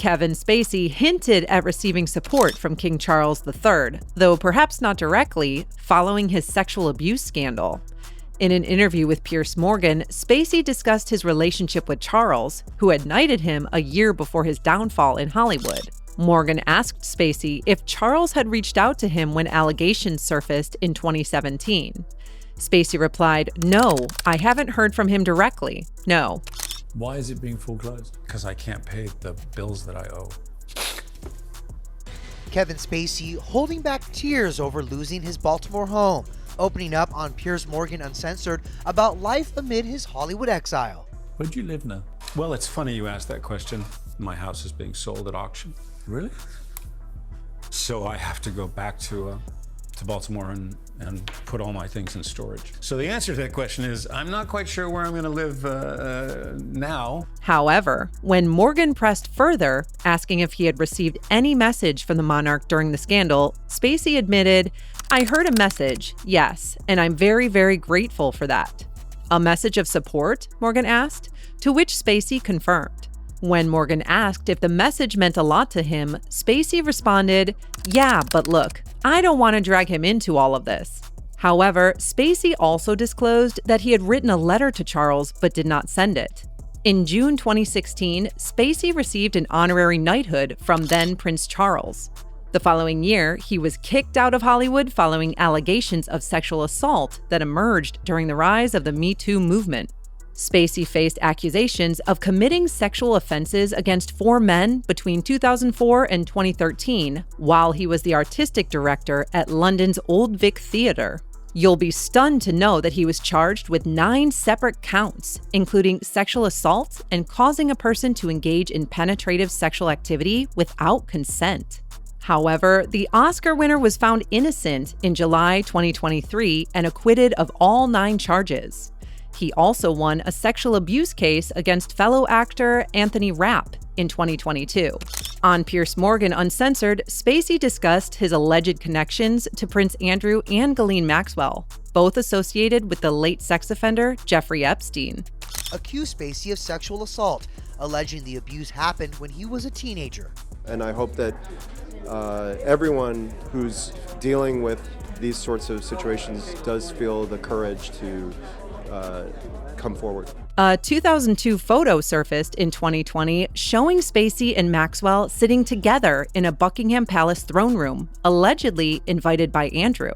Kevin Spacey hinted at receiving support from King Charles III, though perhaps not directly, following his sexual abuse scandal. In an interview with Piers Morgan, Spacey discussed his relationship with Charles, who had knighted him a year before his downfall in Hollywood. Morgan asked Spacey if Charles had reached out to him when allegations surfaced in 2017. Spacey replied, "No, I haven't heard from him directly. No." Why is it being foreclosed? Because I can't pay the bills that I owe. Kevin Spacey holding back tears over losing his Baltimore home, opening up on Piers Morgan Uncensored about life amid his Hollywood exile. Where do you live now? Well, it's funny you asked that question. My house is being sold at auction. Really? So I have to go back to Baltimore and put all my things in storage. So the answer to that question is, I'm not quite sure where I'm going to live now. However, when Morgan pressed further, asking if he had received any message from the monarch during the scandal, Spacey admitted, "I heard a message, yes, and I'm very, very grateful for that." "A message of support?" Morgan asked, to which Spacey confirmed. When Morgan asked if the message meant a lot to him, Spacey responded, "Yeah, but look, I don't want to drag him into all of this." However, Spacey also disclosed that he had written a letter to Charles but did not send it. In June 2016, Spacey received an honorary knighthood from then Prince Charles. The following year, he was kicked out of Hollywood following allegations of sexual assault that emerged during the rise of the Me Too movement. Spacey faced accusations of committing sexual offenses against 4 men between 2004 and 2013, while he was the artistic director at London's Old Vic Theatre. You'll be stunned to know that he was charged with 9 separate counts, including sexual assault and causing a person to engage in penetrative sexual activity without consent. However, the Oscar winner was found innocent in July 2023 and acquitted of all 9 charges. He also won a sexual abuse case against fellow actor Anthony Rapp in 2022. On Piers Morgan Uncensored, Spacey discussed his alleged connections to Prince Andrew and Ghislaine Maxwell, both associated with the late sex offender Jeffrey Epstein. Accused Spacey of sexual assault, alleging the abuse happened when he was a teenager. And I hope that everyone who's dealing with these sorts of situations does feel the courage to come forward. A 2002 photo surfaced in 2020 showing Spacey and Maxwell sitting together in a Buckingham Palace throne room, allegedly invited by Andrew.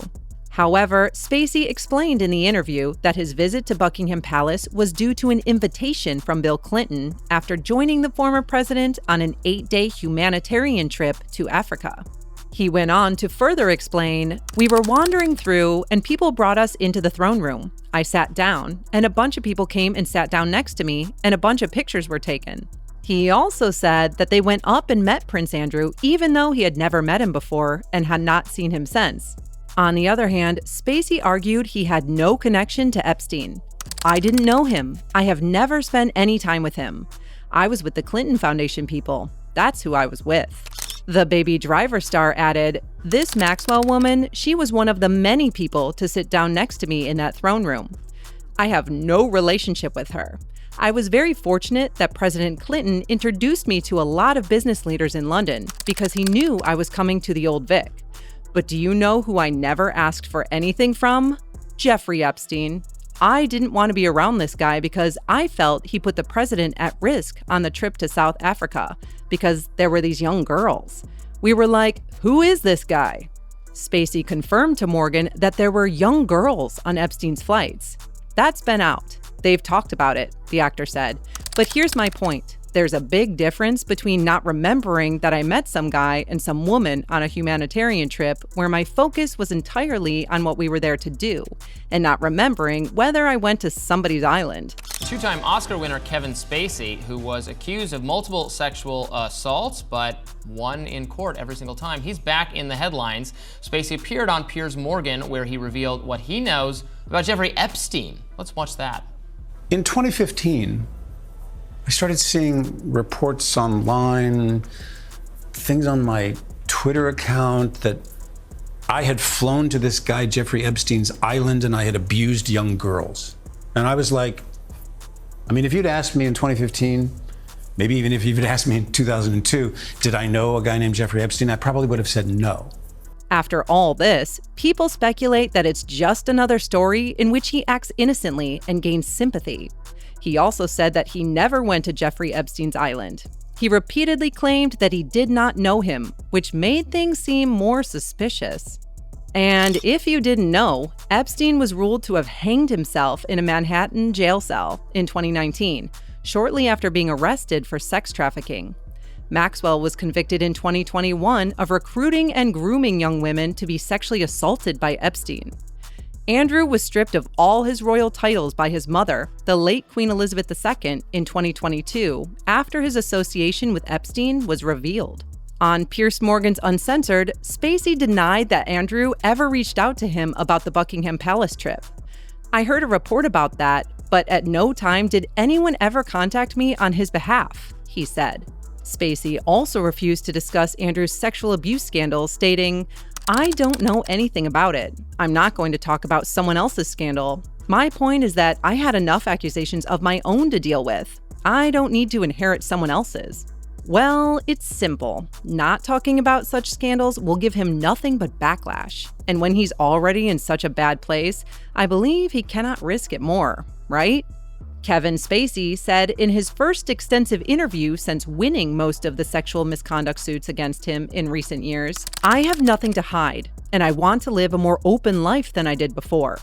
However, Spacey explained in the interview that his visit to Buckingham Palace was due to an invitation from Bill Clinton after joining the former president on an 8-day humanitarian trip to Africa. He went on to further explain, "We were wandering through and people brought us into the throne room. I sat down and a bunch of people came and sat down next to me and a bunch of pictures were taken." He also said that they went up and met Prince Andrew even though he had never met him before and had not seen him since. On the other hand, Spacey argued he had no connection to Epstein. "I didn't know him. I have never spent any time with him. I was with the Clinton Foundation people. That's who I was with." The Baby Driver star added, "This Maxwell woman, she was one of the many people to sit down next to me in that throne room. I have no relationship with her. I was very fortunate that President Clinton introduced me to a lot of business leaders in London because he knew I was coming to the Old Vic. But do you know who I never asked for anything from? Jeffrey Epstein. I didn't want to be around this guy because I felt he put the president at risk on the trip to South Africa because there were these young girls. We were like, who is this guy?" Spacey confirmed to Morgan that there were young girls on Epstein's flights. "That's been out. They've talked about it," the actor said. "But here's my point. There's a big difference between not remembering that I met some guy and some woman on a humanitarian trip where my focus was entirely on what we were there to do, and not remembering whether I went to somebody's island." Two-time Oscar winner Kevin Spacey, who was accused of multiple sexual assaults, but won in court every single time. He's back in the headlines. Spacey appeared on Piers Morgan, where he revealed what he knows about Jeffrey Epstein. Let's watch that. In 2015, I started seeing reports online, things on my Twitter account that I had flown to this guy Jeffrey Epstein's island and I had abused young girls. And I was like, I mean, if you'd asked me in 2015, Maybe even if you'd asked me in 2002, did I know a guy named Jeffrey Epstein? I probably would have said no. After all this, people speculate that it's just another story in which he acts innocently and gains sympathy. He also said that he never went to Jeffrey Epstein's island. He repeatedly claimed that he did not know him, which made things seem more suspicious. And if you didn't know, Epstein was ruled to have hanged himself in a Manhattan jail cell in 2019, shortly after being arrested for sex trafficking. Maxwell was convicted in 2021 of recruiting and grooming young women to be sexually assaulted by Epstein. Andrew was stripped of all his royal titles by his mother, the late Queen Elizabeth II, in 2022 after his association with Epstein was revealed. On Piers Morgan's Uncensored, Spacey denied that Andrew ever reached out to him about the Buckingham Palace trip. "I heard a report about that, but at no time did anyone ever contact me on his behalf," he said. Spacey also refused to discuss Andrew's sexual abuse scandal, stating, "I don't know anything about it. I'm not going to talk about someone else's scandal. My point is that I had enough accusations of my own to deal with. I don't need to inherit someone else's." Well, it's simple. Not talking about such scandals will give him nothing but backlash. And when he's already in such a bad place, I believe he cannot risk it more, right? Kevin Spacey said in his first extensive interview since winning most of the sexual misconduct suits against him in recent years, "I have nothing to hide, and I want to live a more open life than I did before."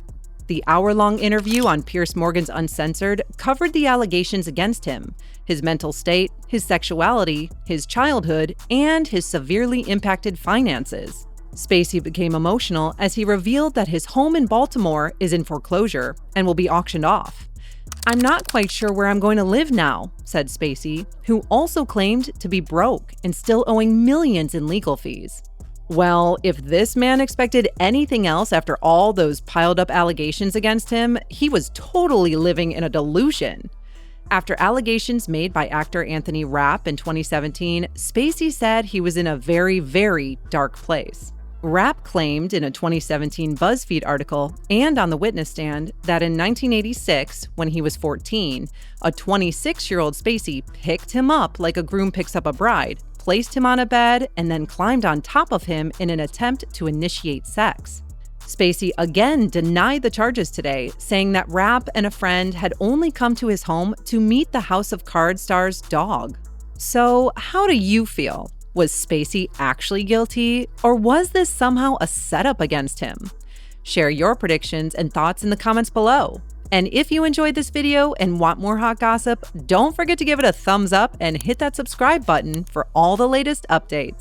The hour-long interview on Piers Morgan's Uncensored covered the allegations against him, his mental state, his sexuality, his childhood, and his severely impacted finances. Spacey became emotional as he revealed that his home in Baltimore is in foreclosure and will be auctioned off. "I'm not quite sure where I'm going to live now," said Spacey, who also claimed to be broke and still owing millions in legal fees. Well, if this man expected anything else after all those piled-up allegations against him, he was totally living in a delusion. After allegations made by actor Anthony Rapp in 2017, Spacey said he was in a very, very dark place. Rapp claimed in a 2017 BuzzFeed article and on the witness stand that in 1986, when he was 14, a 26-year-old Spacey picked him up like a groom picks up a bride, placed him on a bed, and then climbed on top of him in an attempt to initiate sex. Spacey again denied the charges today, saying that Rapp and a friend had only come to his home to meet the House of Cards star's dog. So, how do you feel? Was Spacey actually guilty, or was this somehow a setup against him? Share your predictions and thoughts in the comments below. And if you enjoyed this video and want more hot gossip, don't forget to give it a thumbs up and hit that subscribe button for all the latest updates.